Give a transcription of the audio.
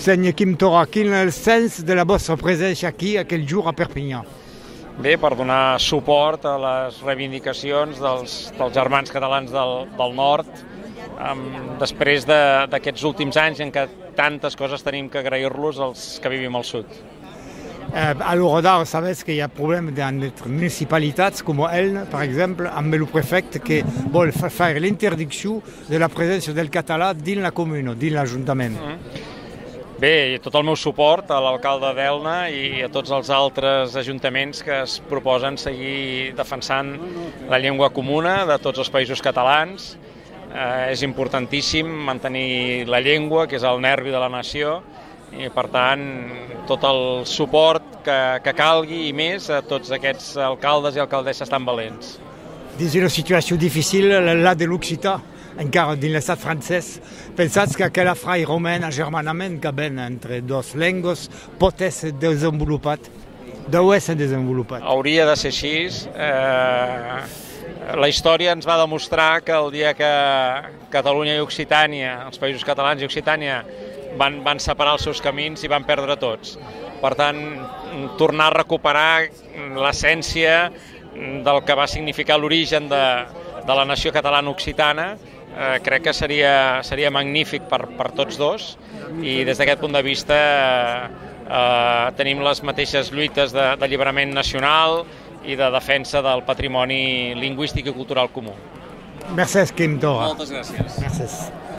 Senyor Quim Torra, quin és el sens de la vostra presència aquí aquell jour a Perpinyà? Bé, per donar suport a les reivindicacions dels germans catalans del nord, després d'aquests últims anys en què tantes coses tenim que agrair-los als que vivim al sud. A l'Euroda, sabeu que hi ha problemes entre municipalitats com Elna, per exemple, amb el prefecte que vol fer l'interdicció de la presència del català dins la comuna, dins l'Ajuntament. Bé, tot el meu suport a l'alcalde d'Elna i a tots els altres ajuntaments que es proposen seguir defensant la llengua comuna de tots els països catalans. És importantíssim mantenir la llengua, que és el nervi de la nació, i per tant tot el suport que calgui i més a tots aquests alcaldes i alcaldesses tan valents. Dins una situació difícil, la de l'Occità, encara dins l'estat francès, pensats que aquella frai romain agermanament que ven entre dues llengües pot ser desenvolupat, deu ser desenvolupat. Hauria de ser així. La història ens va demostrar que el dia que Catalunya i Occitània, els països catalans i Occitània, van separar els seus camins i van perdre tots. Per tant, tornar a recuperar l'essència del que va significar l'origen de la nació catalana-occitana, crec que seria magnífic per tots dos, i des d'aquest punt de vista tenim les mateixes lluites d'alliberament nacional i de defensa del patrimoni lingüístic i cultural comú. Merci, Quim Torra. Moltes gràcies. Merci.